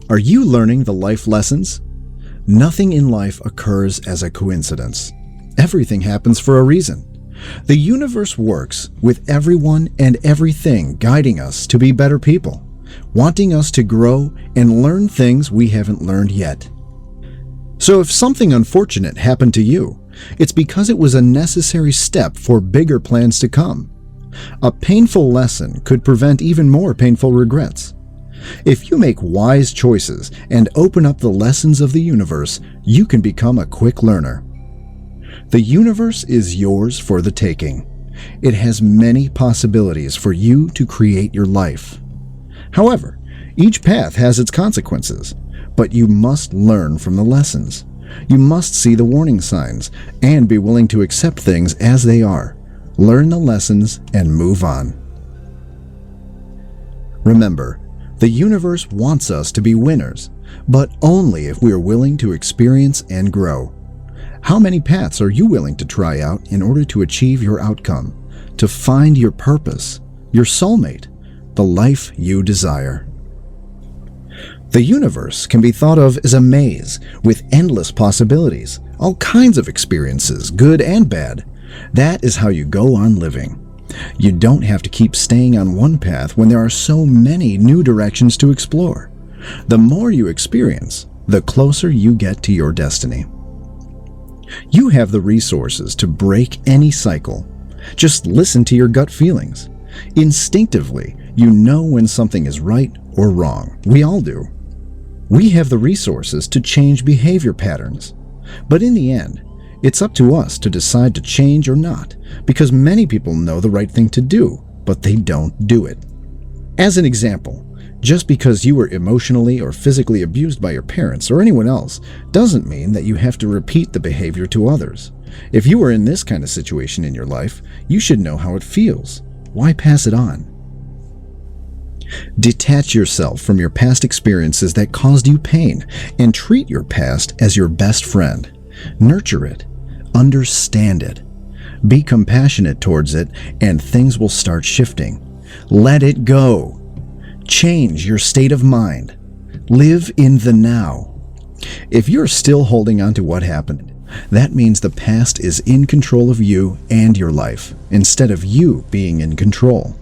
Are you learning the life lessons? Nothing in life occurs as a coincidence. Everything happens for a reason. The universe works with everyone and everything guiding us to be better people, wanting us to grow and learn things we haven't learned yet. So if something unfortunate happened to you, it's because it was a necessary step for bigger plans to come. A painful lesson could prevent even more painful regrets. If you make wise choices and open up the lessons of the universe, you can become a quick learner. The universe is yours for the taking. It has many possibilities for you to create your life. However, each path has its consequences, but you must learn from the lessons. You must see the warning signs and be willing to accept things as they are. Learn the lessons and move on. Remember, the universe wants us to be winners, but only if we are willing to experience and grow. How many paths are you willing to try out in order to achieve your outcome, to find your purpose, your soulmate, the life you desire? The universe can be thought of as a maze with endless possibilities, all kinds of experiences, good and bad. That is how you go on living. You don't have to keep staying on one path when there are so many new directions to explore. The more you experience, the closer you get to your destiny. You have the resources to break any cycle. Just listen to your gut feelings. Instinctively, you know when something is right or wrong. We all do. We have the resources to change behavior patterns. But in the end, it's up to us to decide to change or not, because many people know the right thing to do, but they don't do it. As an example, just because you were emotionally or physically abused by your parents or anyone else doesn't mean that you have to repeat the behavior to others. If you were in this kind of situation in your life, you should know how it feels. Why pass it on? Detach yourself from your past experiences that caused you pain and treat your past as your best friend. Nurture it. Understand it. Be compassionate towards it, and things will start shifting. Let it go. Change your state of mind. Live in the now. If you're still holding on to what happened, that means the past is in control of you and your life, instead of you being in control.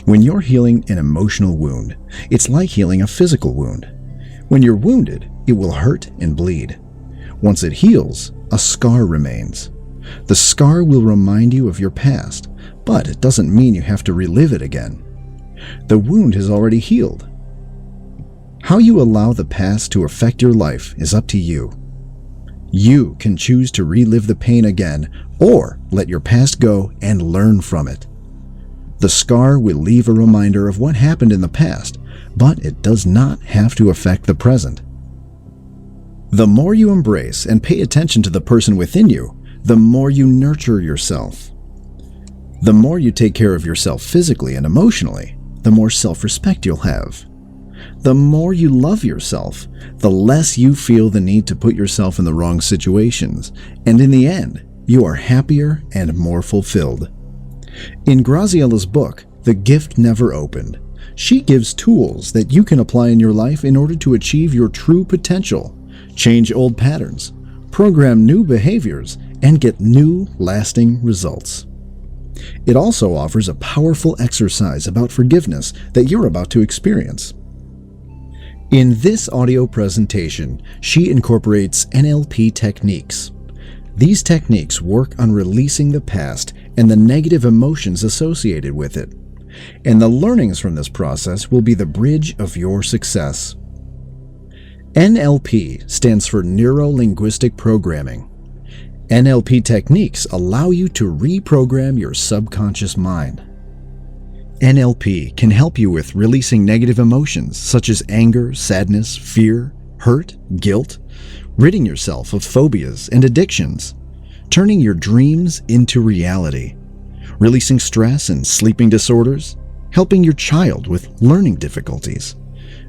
When you're healing an emotional wound, it's like healing a physical wound. When you're wounded, it will hurt and bleed. Once it heals, a scar remains. The scar will remind you of your past, but it doesn't mean you have to relive it again. The wound has already healed. How you allow the past to affect your life is up to you. You can choose to relive the pain again or let your past go and learn from it. The scar will leave a reminder of what happened in the past, but it does not have to affect the present. The more you embrace and pay attention to the person within you, the more you nurture yourself. The more you take care of yourself physically and emotionally, the more self-respect you'll have. The more you love yourself, the less you feel the need to put yourself in the wrong situations, and in the end, you are happier and more fulfilled. In Graziella's book, The Gift Never Opened, she gives tools that you can apply in your life in order to achieve your true potential, change old patterns, program new behaviors, and get new, lasting results. It also offers a powerful exercise about forgiveness that you're about to experience. In this audio presentation, she incorporates NLP techniques. These techniques work on releasing the past and the negative emotions associated with it, and the learnings from this process will be the bridge of your success. NLP stands for Neurolinguistic Programming. NLP techniques allow you to reprogram your subconscious mind. NLP can help you with releasing negative emotions such as anger, sadness, fear, hurt, guilt, ridding yourself of phobias and addictions, turning your dreams into reality, releasing stress and sleeping disorders, helping your child with learning difficulties,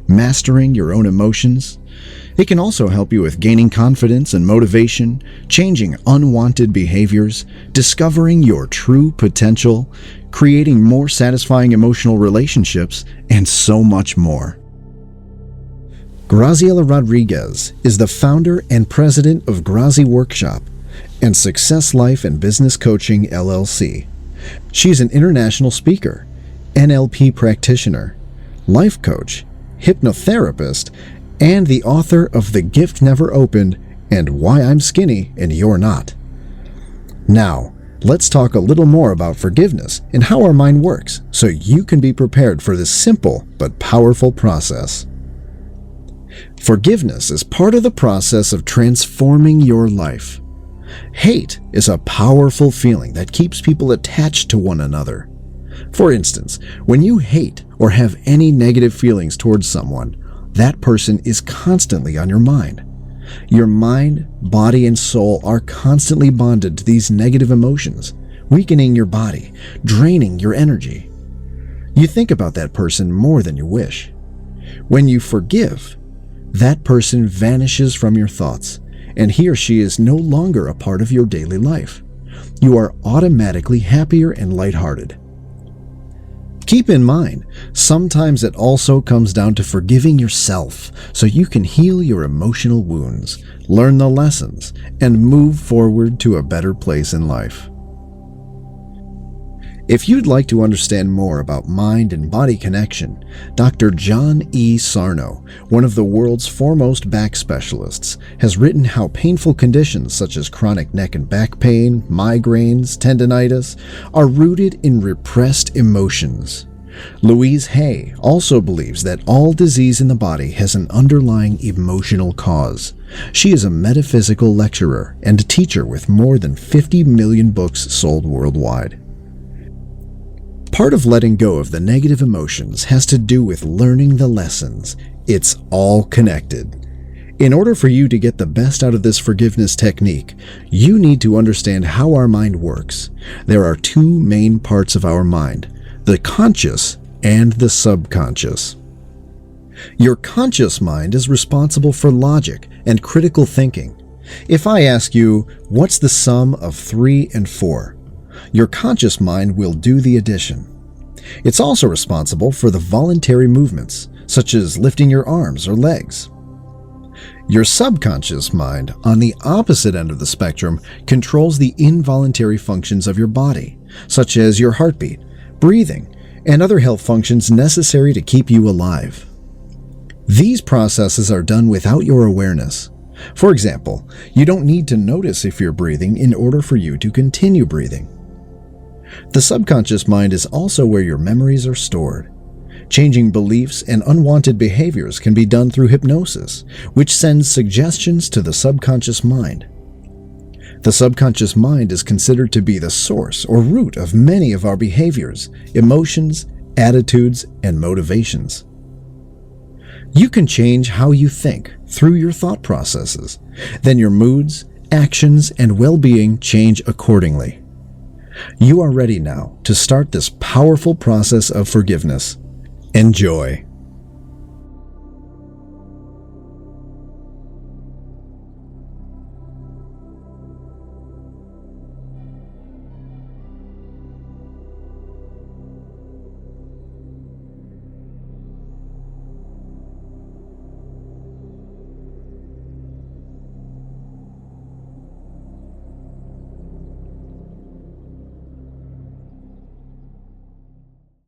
mastering your own emotions. It can also help you with gaining confidence and motivation, changing unwanted behaviors, discovering your true potential, creating more satisfying emotional relationships, and so much more. Graziela Rodriguez is the founder and president of Grazi Workshop and Success Life and Business Coaching, LLC. She's an international speaker, NLP practitioner, life coach, hypnotherapist, and the author of The Gift Never Opened and Why I'm Skinny and You're Not. Now, let's talk a little more about forgiveness and how our mind works so you can be prepared for this simple but powerful process. Forgiveness is part of the process of transforming your life. Hate is a powerful feeling that keeps people attached to one another. For instance, when you hate or have any negative feelings towards someone, that person is constantly on your mind. Your mind, body, and soul are constantly bonded to these negative emotions, weakening your body, draining your energy. You think about that person more than you wish. When you forgive, that person vanishes from your thoughts, and he or she is no longer a part of your daily life. You are automatically happier and lighthearted. Keep in mind, sometimes it also comes down to forgiving yourself so you can heal your emotional wounds, learn the lessons, and move forward to a better place in life. If you'd like to understand more about mind and body connection, Dr. John E. Sarno, one of the world's foremost back specialists, has written how painful conditions such as chronic neck and back pain, migraines, tendinitis, are rooted in repressed emotions. Louise Hay also believes that all disease in the body has an underlying emotional cause. She is a metaphysical lecturer and a teacher with more than 50 million books sold worldwide. Part of letting go of the negative emotions has to do with learning the lessons. It's all connected. In order for you to get the best out of this forgiveness technique, you need to understand how our mind works. There are two main parts of our mind, the conscious and the subconscious. Your conscious mind is responsible for logic and critical thinking. If I ask you, what's the sum of 3 and 4? Your conscious mind will do the addition. It's also responsible for the voluntary movements, such as lifting your arms or legs. Your subconscious mind, on the opposite end of the spectrum, controls the involuntary functions of your body, such as your heartbeat, breathing, and other health functions necessary to keep you alive. These processes are done without your awareness. For example, you don't need to notice if you're breathing in order for you to continue breathing. The subconscious mind is also where your memories are stored. Changing beliefs and unwanted behaviors can be done through hypnosis, which sends suggestions to the subconscious mind. The subconscious mind is considered to be the source or root of many of our behaviors, emotions, attitudes, and motivations. You can change how you think through your thought processes. Then your moods, actions, and well-being change accordingly. You are ready now to start this powerful process of forgiveness. Enjoy.